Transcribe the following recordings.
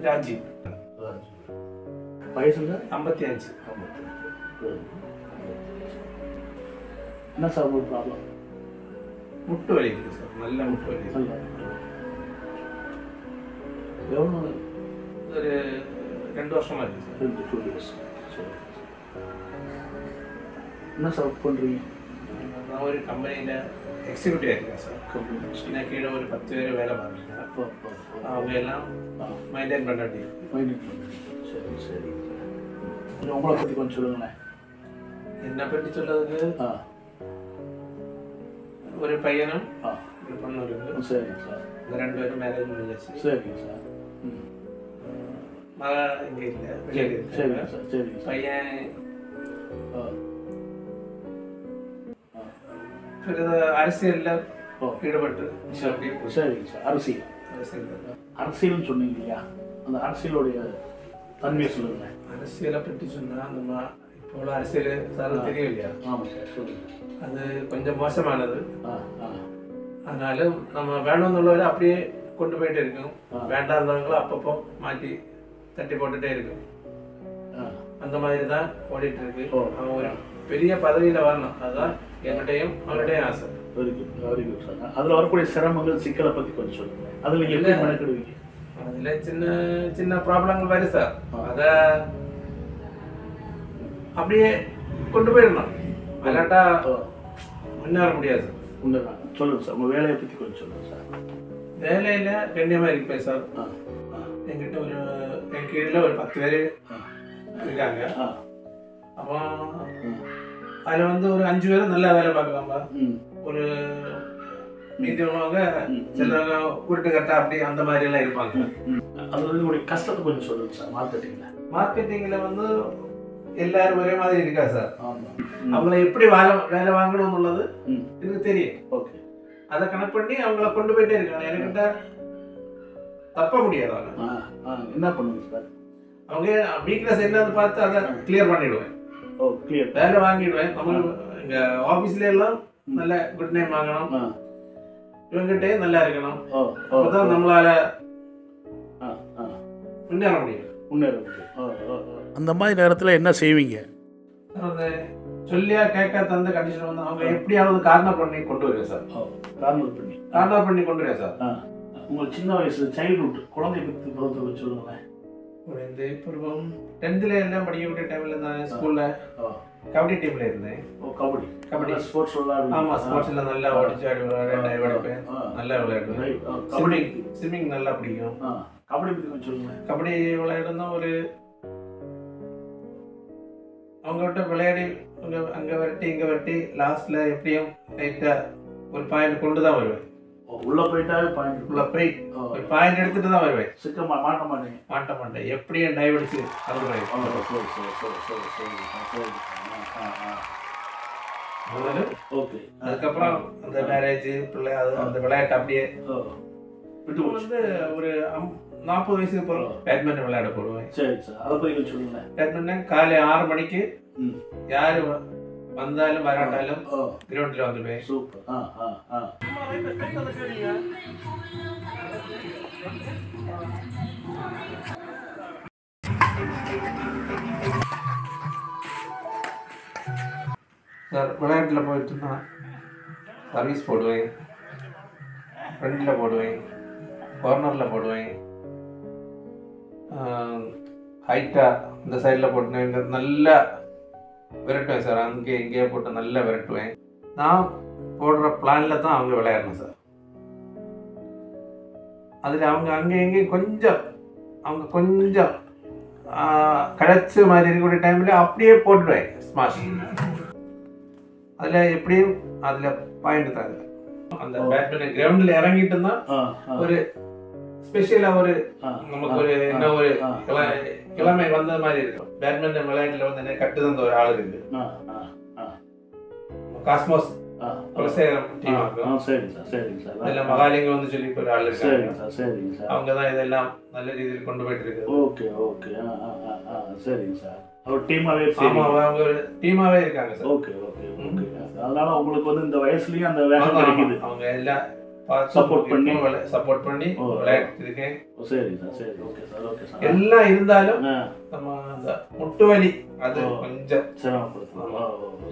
ராஜி. வயசுங்க 55. என்ன சார் உங்களுக்கு ப்ராப்ளம்? முட்டு வலி இருக்குது சார், நல்ல முட்டு வலி. எவ்வளோ? ஒரு 2 வருஷமாக இருக்குது சார். 2 years. சரி. என்ன சார் ஒர்க் பண்ணுறீங்க? நான் ஒரு கம்பெனியில் எக்ஸிக்யூட்டிவ் இருக்கேன் சார். எனக்கு கீழே ஒரு 10 பேர் வேலை பார்க்குறேன். அவங்க எல்லாம் மெயின்டைன் பண்ண சரி சரி. உங்களை பற்றி கொஞ்சம் சொல்லுங்களேன். என்னை பற்றி சொல்றதுக்கு ஒரு பையனும் ஒரு பொண்ணு இருக்கு. சரிங்க சார். இந்த 2 பேரும் மேரேஜ் முடிஞ்சாச்சு. சரிங்க சார். மகா இங்கே இல்லை, வெளியே. சரிங்க சார். சரிங்க. பையன் அரசியலில் ஈடுபட்டு. சரிங்க சார். அரசியல்னு சொன்னீங்க இல்லையா, அந்த அரசியலுடைய தன்மையை சொல்லுங்களேன். அரசியலை பற்றி சொன்னால் நம்ம இப்போ உள்ள அரசியல் சார் தெரியும் இல்லையா? ஆமாம் சார், சொல்லுங்கள். அது கொஞ்சம் மோசமானது. அதனால நம்ம வேணும்னுள்ளவரை அப்படியே கொண்டு போயிட்டே இருக்கும், வேண்டாந்தவங்களும் அப்பப்போ மாற்றி தட்டி போட்டுகிட்டே இருக்கும். அந்த மாதிரி தான் ஓடிட்டு இருக்கு. அவன் ஒரு பெரிய பதவியில் வரணும், அதுதான் என்னுடையும் அவனுடையும் ஆசை. Very good, very good sir. அதில் வரக்கூடிய சிரமங்கள், சிக்கலை பற்றி கொஞ்சம் சொல்லுங்கள். அதில் நீங்கள் எப்படி மெனக்கிடுவீங்க? அதில் சின்ன சின்ன ப்ராப்ளங்கள் வரும் சார். அதை அப்படியே கொண்டு போயிடணும், விளையாட்டா முன்னேற முடியாது. உண்மைதான். சொல்லுங்கள் சார், உங்கள் வேலையை பற்றி கொஞ்சம் சொல்லுங்கள் சார். வேலையில் கண்ணியமாக இருப்பேன் சார். என்கிட்ட என் கீழில் ஒரு 10 பேர் இருக்காங்க. அப்போ அதில் வந்து ஒரு 5 பேரும் நல்லா வேலை பார்க்கலாம்பா. ஒரு மீதி உள்ளவங்க சிலவங்க உருட்டு கட்டா அப்படி அந்த மாதிரி எல்லாம் இருப்பாங்க. அது வந்து உங்களுடைய கஷ்டத்தை கொஞ்சம் சொல்லுங்க சார். மார்க்கெட்டிங்கில் வந்து எல்லாரும் ஒரே மாதிரி இருக்கா சார். அவங்கள எப்படி வேலை வாங்கணும்னு உள்ளது எனக்கு தெரியும். ஓகே, அதை கனெக்ட் பண்ணி அவங்கள கொண்டு போயிட்டே இருக்காங்க. என்கிட்ட தப்ப முடியாது. அவங்க என்ன பண்ணுங்க சார்? அவங்க வீக்னஸ் என்னன்னு பார்த்து அதை கிளியர் பண்ணிடுவேன். வேலை வாங்கிடுவேன். நம்ம எங்க ஆபீஸ்ல எல்லாம் நல்ல குட் நேம் வாங்கணும், இவங்கிட்டே நல்லா இருக்கணும். அப்பதான் நம்மளால முன்னேற முடியும். அந்த மாதிரி நேரத்தில் என்ன செய்வீங்க? அந்த சொல்லியா கேட்க தந்த கண்டிஷன் வந்து அவங்க எப்படியாவது கார்னர் பண்ணி கொண்டு வருவேன் சார். கார்னர் பண்ணி கொண்டு வருவேன் சார். உங்களுக்கு சின்ன வயசு சைல்ட்ஹுட் குழந்தை பருவத்தை சொல்லுங்களேன். ஒரு இந்த பருவம் 10th எல்லாம் படிக்கக்கூடிய டைம்ல நான் ஸ்கூல்ல கபடி டீம்ல இருந்தேன். கபடி ஸ்போர்ட்ஸ் விளையாடுவேன். ஆமா, ஸ்போர்ட்ஸ்ல நல்லா ஓடிச்சு ஆடி விளையாடுவேன், நல்லா விளையாடுவேன். ஸ்விம்மிங் நல்லா பிடிக்கும். கபடி பத்தி கொஞ்சம் சொல்லுங்க. கபடி விளையாடுனா ஒரு அவங்ககிட்ட விளையாடி அங்க வரட்டி இங்க வரட்டி லாஸ்ட்ல எப்படியும் லைட்டா ஒரு பாயிண்ட் கொண்டு தான் வருவேன். உள்ள போயிட்டாவே பாயிண்ட், உள்ள போய் ஒரு பாயிண்ட் எடுத்துட்டு தான் வருவேன். சிக்கமா மாட்ட மாட்டேன் எப்படியும் டைவ் அடிச்சு அதுபோய். அதுக்கப்புறம் அந்த மேரேஜ் பிள்ளை அது அந்த விளையாட்டு அப்படியே விட்டு வந்து ஒரு 40 வயசுக்கு அப்புறம் பேட்மிண்டன் விளையாட போடுவேன். சரி சார், அதை பற்றி சொல்லுங்க. பேட்மிண்டன் காலை 6 மணிக்கு யாரு வந்தாலும் வராட்டாலும் கிரவுண்ட்ல வந்துடுவேன். சூப்பர். சார் விளையாட்டில் போயிட்டுனா சர்வீஸ் போடுவேன், ஃப்ரண்டில் போடுவேன், கார்னரில் போடுவேன், ஹைட்டாக இந்த சைடில் போட்டுவேன். நல்லா விரட்டுவேன் சார். அங்கே இங்கேயே போட்டு நல்லா விரட்டுவேன். நான் போடுற பிளானில் தான் அவங்க விளையாடணும் சார். அதில் அவங்க அங்கே எங்கேயும் கொஞ்சம் கடைச்சி மாதிரி இருக்கக்கூடிய டைமில் அப்படியே போட்டுடுவேன் ஸ்மாஷ். அதில் எப்படியும் அதில் பாயிண்ட் தாங்க. அந்த பேட்மிண்டன் கிரவுண்டில் இறங்கிட்டு தான் ஒரு ஸ்பெஷலாக ஒரு நமக்கு ஒரு என்ன ஒரு கிழமை வந்த மாதிரி இருக்கும். பேட்மிண்டன் விளையாட்டுல வந்து என்ன கட்டு தந்த ஒரு ஆள் இருக்கு, காஸ்மோஸ் டீம் இருக்கும். அதில் மகாலிங்கம் வந்து சொல்லி ஒரு ஆள் இருக்காங்க. அவங்க தான் இதெல்லாம் நல்ல ரீதியில் கொண்டு போயிட்டு இருக்கு. ஓகே ஓகே, சரிங்க சார். அவர் டீமாவே அவங்க ஒரு டீமாவே இருக்காங்க சார். Okay okay okay. அதனால உங்களுக்கு வந்து இந்த வயசுலயும் அந்த வேலை கிடைக்குது. அவங்க எல்லாம் சப்போர்ட் பண்ணி விளையாட்டுருக்கேன். சரி சார், சரி, ஓகே சார், ஓகே சார். எல்லாம் இருந்தாலும் நம்ம அந்த முட்டு வலி அது கொஞ்சம் சிரமப்படுத்தும்.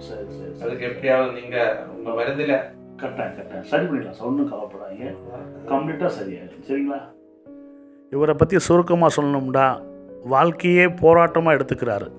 சரி சரி, அதுக்கு எப்படியாவது நீங்க உங்க மருந்துல கட்டாயம் சரி பண்ணிடலாம் சார், ஒன்றும் கவலைப்படாதீங்க, கம்ப்ளீட்டாக சரியாயிடும். சரிங்களா? இவரை பற்றி சுருக்கமாக சொல்லணும்டா, வாழ்க்கையே போராட்டமாக எடுத்துக்கிறாரு.